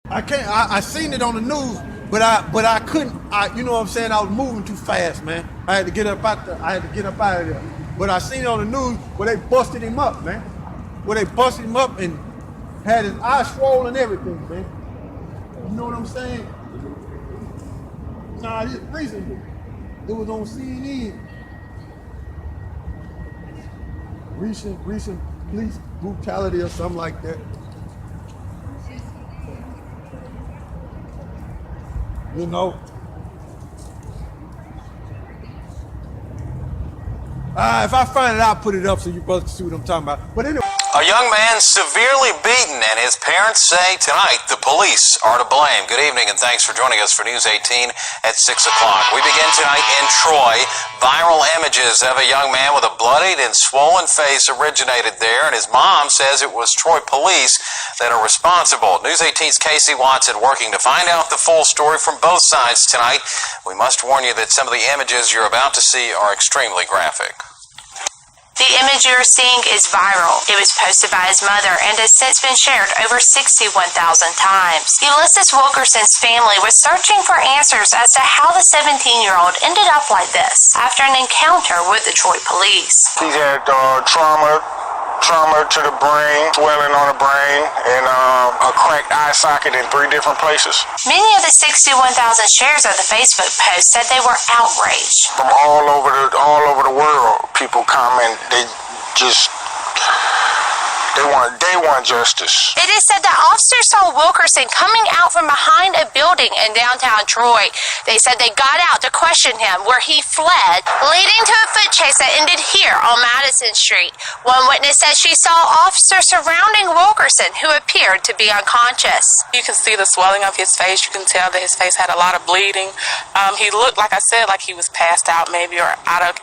I can't. I seen it on the news, but I couldn't. You know what I'm saying? I was moving too fast, man. I had to get up out there. I had to get up out of there. But I seen it on the news where they busted him up, man. Where they busted him up and had his eyes swollen and everything, man. You know what I'm saying? Nah, this recently. It was on CNN. Recent police brutality or something like that. You know. If I find it, I'll put it up so you brothers can see what I'm talking about. But anyway. A young man severely beaten, and his parents say tonight the police are to blame. Good evening, and thanks for joining us for News 18 at 6 o'clock. We begin tonight in Troy. Viral images of a young man with a bloodied and swollen face originated there, and his mom says it was Troy police that are responsible. News 18's Casey Watson working to find out the full story from both sides tonight. We must warn you that some of the images you're about to see are extremely graphic. The image you're seeing is viral. It was posted by his mother and has since been shared over 61,000 times. Ulysses Wilkerson's family was searching for answers as to how the 17-year-old ended up like this after an encounter with the Troy police. He had trauma to the brain, swelling on the brain, and a cracked eye socket in 3 different places. Many of the 61,000 shares of the Facebook post said they were outraged. From all over the world, people comment. They want justice. It is said that officers saw Wilkerson coming out from behind a building in downtown Troy. They said they got out to question him, where he fled, leading to a foot chase that ended here on Madison Street. One witness said she saw officers surrounding Wilkerson, who appeared to be unconscious. You can see the swelling of his face. You can tell that his face had a lot of bleeding. He looked, like I said, like he was passed out maybe, or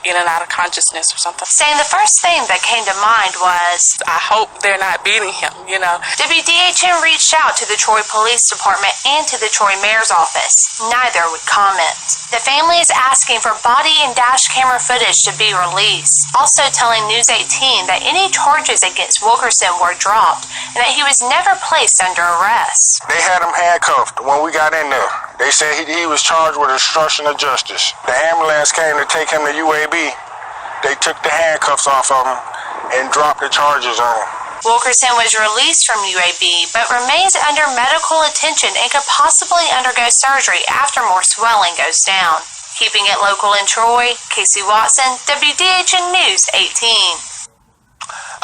in and out of consciousness or something. Saying the first thing that came to mind was, I hope they're not beating him, you know. WDHN reached out to the Troy Police Department and to the Troy Mayor's office. Neither would comment. The family is asking for body and dash camera footage to be released, also telling News 18 that any charges against Wilkerson were dropped and that he was never placed under arrest. They had him handcuffed when we got in there. They said he was charged with obstruction of justice. The ambulance came to take him to UAB. They took the handcuffs off of him and dropped the charges on him. Wilkerson was released from UAB, but remains under medical attention and could possibly undergo surgery after more swelling goes down. Keeping it local in Troy, Casey Watson, WDHN News 18.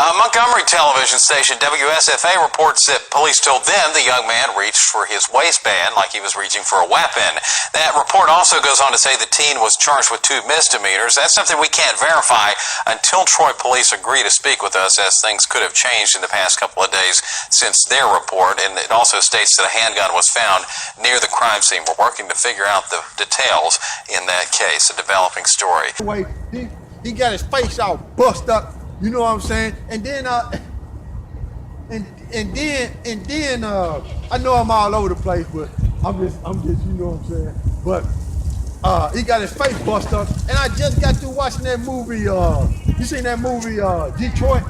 Montgomery television station WSFA reports that police told them the young man reached for his waistband like he was reaching for a weapon. That report also goes on to say the teen was charged with 2 misdemeanors. That's something we can't verify until Troy police agree to speak with us, as things could have changed in the past couple of days since their report. And it also states that a handgun was found near the crime scene. We're working to figure out the details in that case, a developing story. He got his face all bust up. You know what I'm saying? And then I know I'm all over the place, but I'm just, you know what I'm saying? But he got his face bust up, and I just got through watching that movie. You seen that movie, Detroit?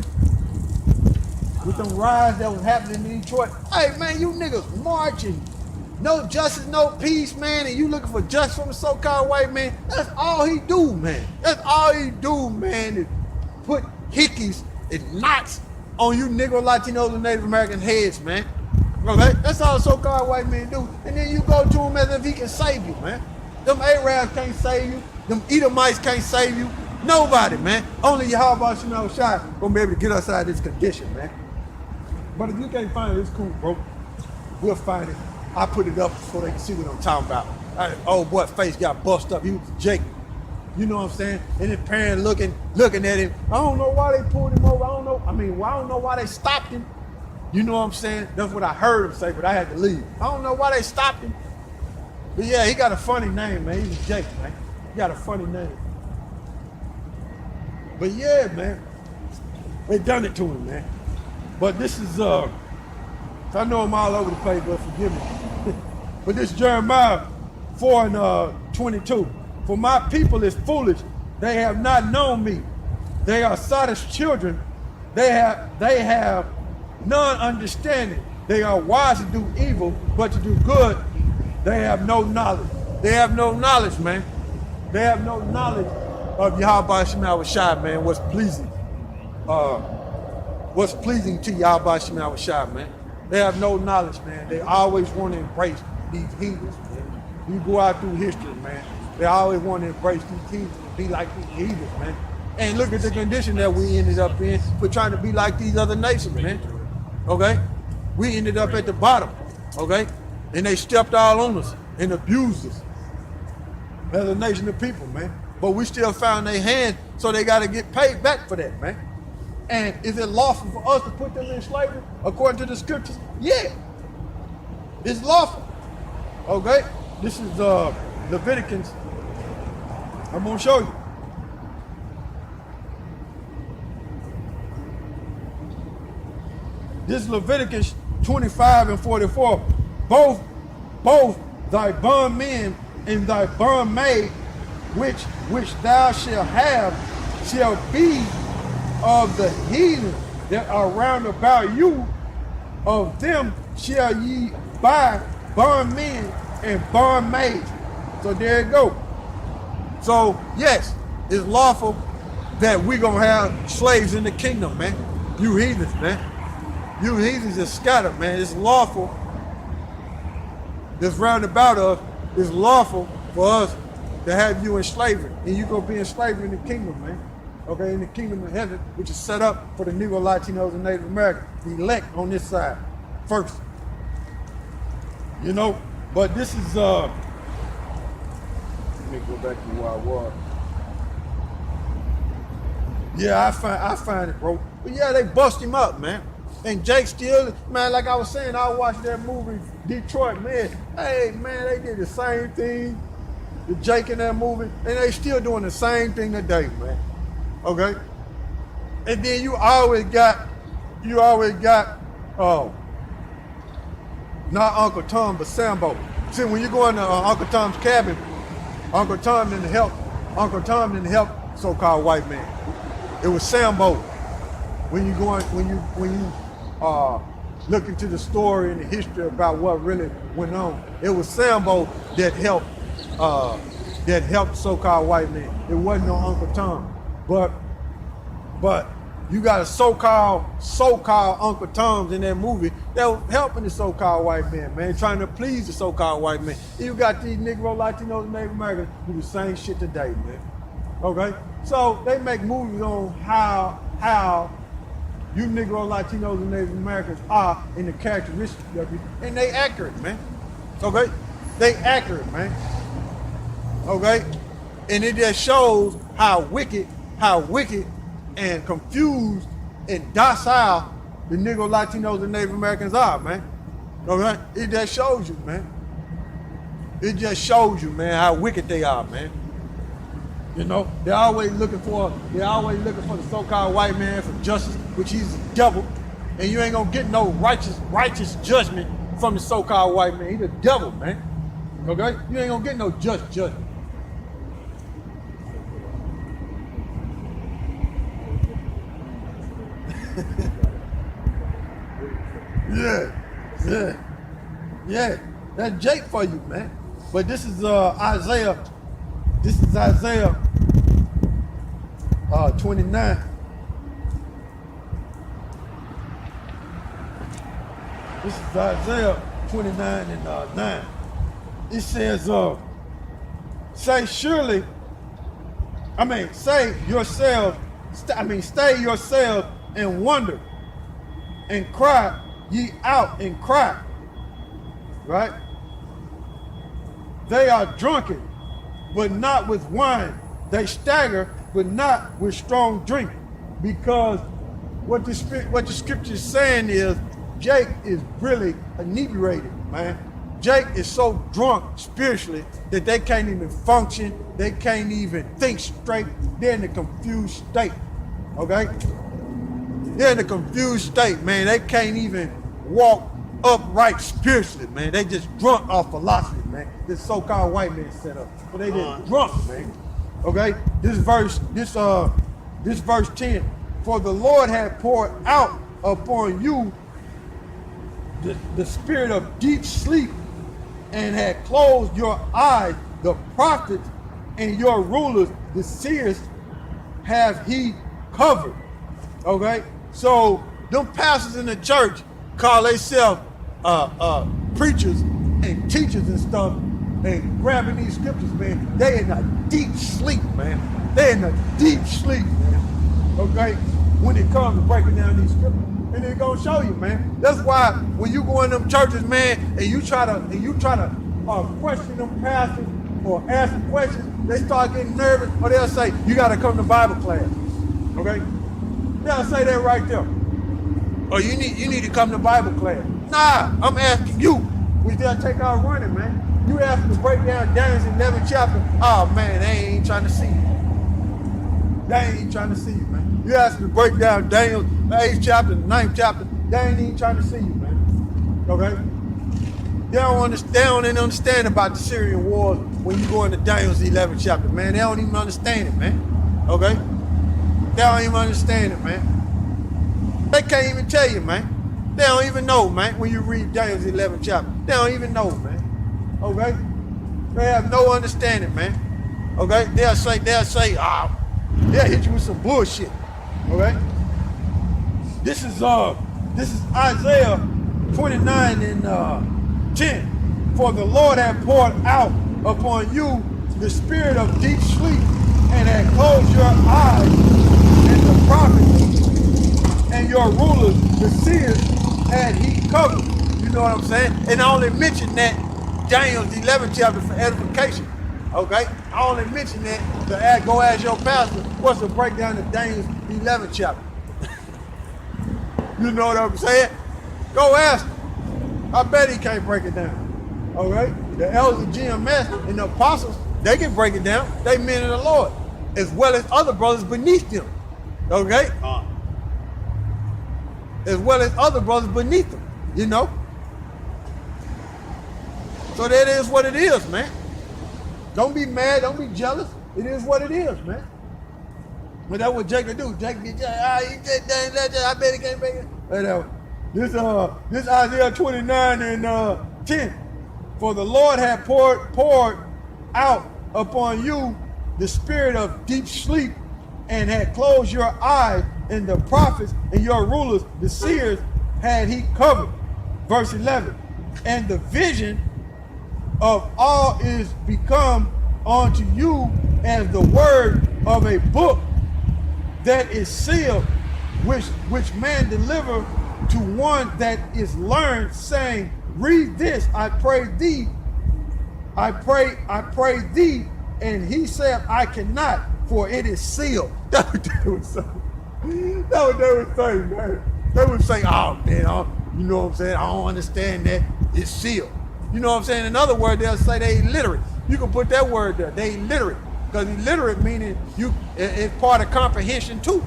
With them riots that was happening in Detroit. Hey man, you niggas marching. No justice, no peace, man, and you looking for justice from the so-called white man. That's all he do, man. That's all he do, man, is put hickeys and knots on you Negro, Latinos, and Native American heads, man. Okay? That's all so-called white men do. And then you go to him as if he can save you, man. Them Arabs can't save you. Them Edomites can't save you. Nobody, man. Only YAHAWASHI gonna be able to get us out of this condition, man. But if you can't find it, it's cool, bro. We'll find it. I put it up so they can see what I'm talking about. Old boy face got bust up. He was Jake. You know what I'm saying? And his parents looking at him. I don't know why they pulled him over. I don't know why they stopped him. You know what I'm saying? That's what I heard him say, but I had to leave. I don't know why they stopped him. But yeah, he got a funny name, man. He was Jake, man. He got a funny name. But yeah, man. They done it to him, man. But this is, I know I'm all over the place, but forgive me. But this Jeremiah 4:22. For my people is foolish. They have not known me. They are Sodom's children. They have none understanding. They are wise to do evil, but to do good, they have no knowledge. They have no knowledge, man. They have no knowledge of YAHAWASHI, man, what's pleasing to YAHAWASHI, man. They have no knowledge, man. They always want to embrace these heathens, man. You go out through history, man. They always want to embrace these heathens and be like these heathens, man. And look at the condition that we ended up in for trying to be like these other nations, man. Okay? We ended up at the bottom, okay? And they stepped all on us and abused us as a nation of people, man. But we still found their hands, so they got to get paid back for that, man. And is it lawful for us to put them in slavery according to the scriptures? Yeah, it's lawful. Okay, this is Leviticus. I'm gonna show you. This is Leviticus 25 and 44. Both thy bondmen and thy bondmaid, which thou shalt have, shall be of the heathen that are round about you. Of them shall ye buy bondmen and bondmaids. So there you go. So yes, it's lawful that we're gonna have slaves in the kingdom, man. You heathens, man. You heathens are scattered, man. It's lawful. This round about us is lawful for us to have you in slavery. And you're gonna be in slavery in the kingdom, man. Okay, in the kingdom of heaven, which is set up for the Negro, Latinos, and Native Americans, the elect on this side first. You know, but this is let me go back to where I was. Yeah, I find it, bro. But yeah, they bust him up, man. And Jake still, man, like I was saying, I watched that movie, Detroit, man. Hey, man, they did the same thing to Jake in that movie, and they still doing the same thing today, man. Okay? And then you always got, not Uncle Tom, but Sambo. See, when you go into Uncle Tom's cabin, Uncle Tom didn't help so-called white man. It was Sambo. When you look into the story and the history about what really went on, it was Sambo that helped so-called white man. It wasn't no Uncle Tom. But you got a so-called Uncle Toms in that movie that was helping the so-called white man, trying to please the so-called white man. You got these Negro, Latinos, and Native Americans who do the same shit today, man. Okay? So they make movies on how you Negro, Latinos, and Native Americans are in the characteristics of you, and they accurate, man. Okay? They accurate, man. Okay? And it just shows how wicked and confused and docile the Negro, Latinos, and Native Americans are, man. Okay? It just shows you, man. It just shows you, man, how wicked they are, man. You know, they're always looking for the so-called white man for justice, which he's the devil, and you ain't gonna get no righteous judgment from the so-called white man. He's the devil, man. Okay? You ain't gonna get no just judgment. Yeah. That's Jake for you, man. But this is Isaiah. This is Isaiah 29. This is Isaiah 29 and 9. It says, stay yourselves and wonder, and cry ye out and cry. Right? They are drunken, but not with wine. They stagger, but not with strong drink. Because what the scripture is saying is, Jake is really inebriated, man. Jake is so drunk spiritually that they can't even function. They can't even think straight. They're in a confused state, okay? They're in a confused state, man. They can't even walk upright spiritually, man. They just drunk off philosophy, man. This so-called white man set up. But they just drunk, man. Okay? This verse 10. For the Lord hath poured out upon you the spirit of deep sleep, and had closed your eyes, the prophets and your rulers, the seers, have he covered. Okay? So them pastors in the church call themselves preachers and teachers and stuff, and grabbing these scriptures, man. They in a deep sleep, man. They in a deep sleep, man. Okay? When it comes to breaking down these scriptures. And they're gonna show you, man. That's why when you go in them churches, man, and you try to question them pastors or ask them questions, they start getting nervous, or they'll say, you gotta come to Bible class. Okay? They'll say that right there. Or you need to come to Bible class. Nah, I'm asking you. We still take our running, man. You ask them to break down Daniel's 11th chapter. Oh man, they ain't trying to see you. They ain't trying to see you, man. You ask them to break down Daniel's 8th chapter, 9th chapter. They ain't even trying to see you, man. Okay? They don't even understand about the Syrian wars when you go into Daniel's 11th chapter, man. They don't even understand it, man. Okay? They don't even understand it, man. They can't even tell you, man. They don't even know, man, when you read Daniel's 11th chapter. They don't even know, man. Okay? They have no understanding, man. Okay? They'll say, they'll hit you with some bullshit. Okay? This is Isaiah 29 and 10. For the Lord hath poured out upon you the spirit of deep sleep, and hath closed your eyes, and the prophets and your rulers, the seers, had he covered. You know what I'm saying? And I only mentioned that Daniel's 11th chapter for edification. Okay? I only mentioned that to go ask your pastor what's the breakdown of Daniel's 11th chapter. You know what I'm saying? Go ask him. I bet he can't break it down. Okay? The elders of GMS and the apostles, they can break it down. They men of the Lord, as well as other brothers beneath them. Okay? As well as other brothers beneath them, you know? So that is what it is, man. Don't be mad, don't be jealous. It is what it is, man. But that's what Jacob do. Jacob get I bet he can't make it. Whatever. This Isaiah 29 and 10. For the Lord hath poured out upon you the spirit of deep sleep, and had closed your eyes, and the prophets and your rulers, the seers, had he covered. Verse 11. And the vision of all is become unto you as the word of a book that is sealed, which man deliver to one that is learned, saying, read this, I pray thee, I pray thee. And he said, I cannot, for it is sealed. That's what they would say. That's what they would say, man. They would say, oh man, you know what I'm saying? I don't understand that. It's sealed. You know what I'm saying? In other words, they'll say they illiterate. You can put that word there. They illiterate. Because illiterate meaning it's part of comprehension too.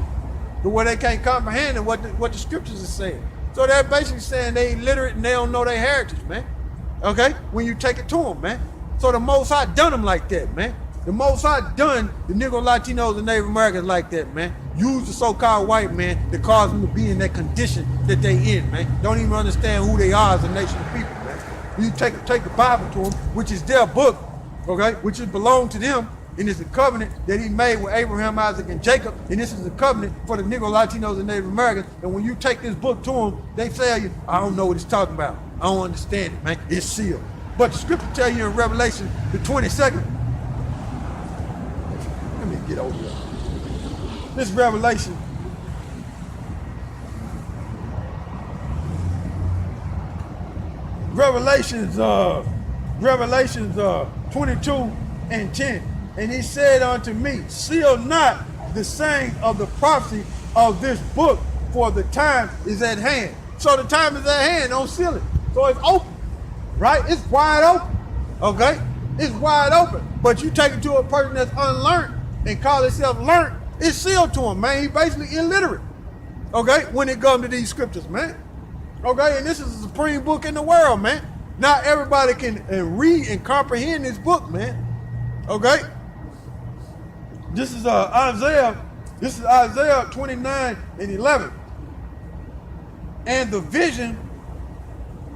The way they can't comprehend what the scriptures are saying. So they're basically saying they illiterate and they don't know their heritage, man. Okay? When you take it to them, man. So the Most High done them like that, man. The Most High done the Negro, Latinos, and Native Americans like that, man. Use the so-called white man to cause them to be in that condition that they in, man. Don't even understand who they are as a nation of people, man. You take the Bible to them, which is their book, okay, which is belong to them, and it's a covenant that he made with Abraham, Isaac, and Jacob, and this is a covenant for the Negro, Latinos, and Native Americans. And when you take this book to them, they tell you, I don't know what it's talking about. I don't understand it, man. It's sealed. But the scripture tell you in Revelation, the 22nd. Let me get over here. This Revelation. Revelations 22 and 10. And he said unto me, seal not the saying of the prophecy of this book, for the time is at hand. So the time is at hand, don't seal it. So it's open, right? It's wide open, okay? It's wide open. But you take it to a person that's unlearned and call himself learned, it's sealed to him, man. He's basically illiterate, okay, when it comes to these scriptures, man. Okay, and this is the supreme book in the world, man. Not everybody can read and comprehend this book, man. Okay? This is Isaiah 29 and 11. And the vision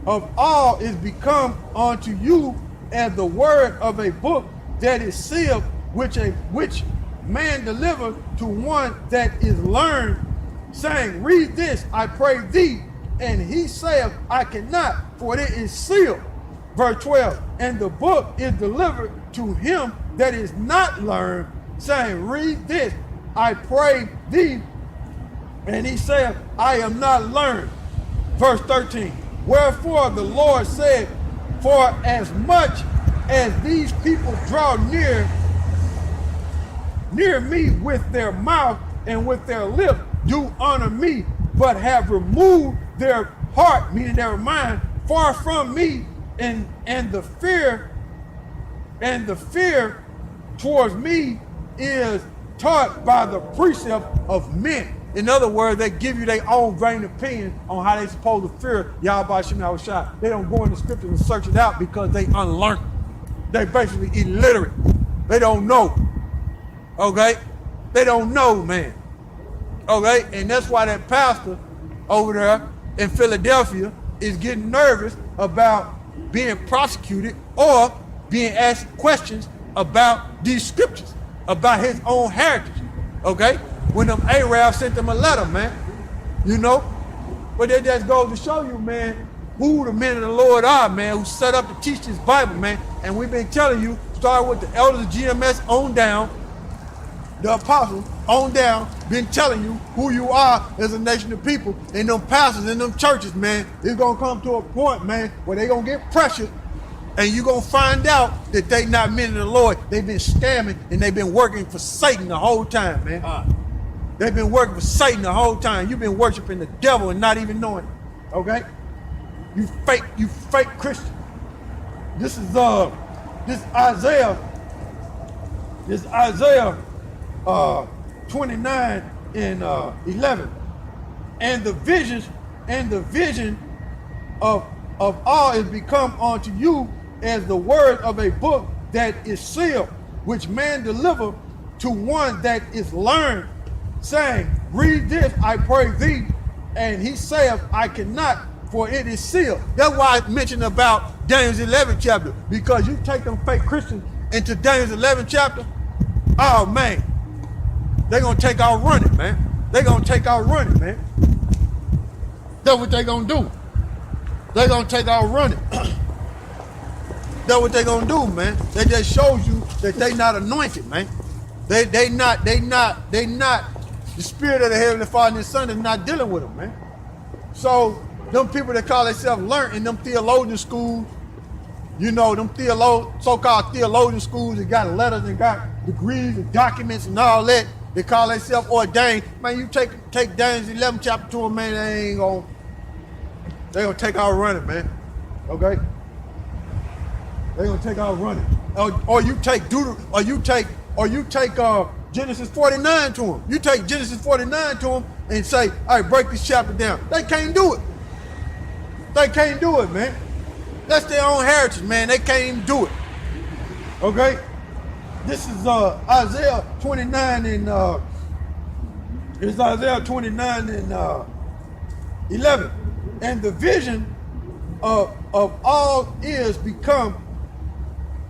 of all is become unto you as the word of a book that is sealed, which man deliver to one that is learned, saying, read this, I pray thee. And he saith, I cannot, for it is sealed. Verse 12, and the book is delivered to him that is not learned, saying, read this, I pray thee. And he saith, I am not learned. Verse 13, wherefore the Lord said, for as much as these people draw near me with their mouth and with their lips, do honor me, but have removed their heart, meaning their mind, far from me, and the fear towards me is taught by the precept of men. In other words, they give you their own vain opinion on how they supposed to fear YAHAWASHI. They don't go in the scripture and search it out because they unlearned. They basically illiterate. They don't know. Okay? They don't know, man. Okay? And that's why that pastor over there in Philadelphia is getting nervous about being prosecuted or being asked questions about these scriptures, about his own heritage. Okay? When them Arabs sent them a letter, man. You know? But it just goes to show you, man, who the men of the Lord are, man, who set up to teach this Bible, man. And we've been telling you, starting with the elders of GMS on down, the apostles on down, been telling you who you are as a nation of people. And them pastors in them churches, man, it's going to come to a point, man, where they going to get pressured. And you're going to find out that they not men of the Lord. They've been scamming and they've been working for Satan the whole time, man. They've been working for Satan the whole time. You've been worshiping the devil and not even knowing it. Okay? You fake Christian. This is Isaiah 29 and 11. And the vision of all is become unto you as the word of a book that is sealed, which man deliver to one that is learned, saying, read this, I pray thee. And he saith, I cannot, for it is sealed. That's why I mentioned about Daniel's 11th chapter, because you take them fake Christians into Daniel's 11th chapter, oh man, they're going to take out running, man. They're going to take out running, man. That's what they're going to do. They're going to take out running. That's what they're going to do, man. They just shows you that they not anointed, man. They not, the spirit of the Heavenly Father and His Son is not dealing with them, man. So, them people that call themselves learned in them theologian schools, you know, them so-called theologian schools that got letters and got degrees and documents and all that, they call themselves ordained. Man, you take Daniel's 11th chapter to them, man, they gonna take out running, man. Okay? They gonna take out running. Or you take Genesis 49 to them. You take Genesis 49 to them and say, all right, break this chapter down. They can't do it. They can't do it, man. That's their own heritage, man. They can't even do it. Okay? This is Isaiah 29 and it's Isaiah 29 and 11. And the vision of all is become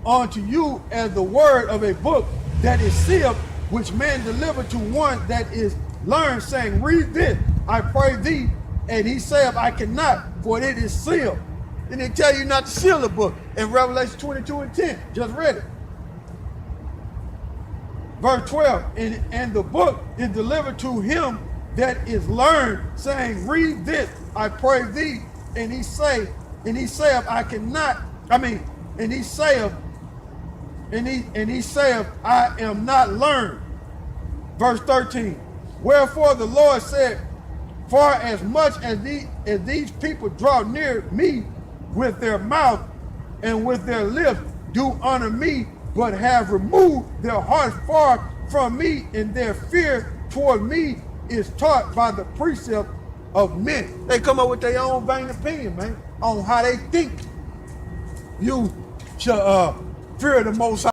unto you as the word of a book that is sealed, which man delivered to one that is learned, saying, read this, I pray thee. And he saith, I cannot, for it is sealed. And they tell you not to seal the book in Revelation 22 and 10. Just read it. Verse 12, and the book is delivered to him that is learned, saying, read this, I pray thee. And he saith, I cannot, and he saith, I am not learned. Verse 13, wherefore the Lord said, for as much as these people draw near me with their mouth and with their lips, do honor me, but have removed their heart far from me, and their fear toward me is taught by the precept of men. They come up with their own vain opinion, man, on how they think you should fear the Most High.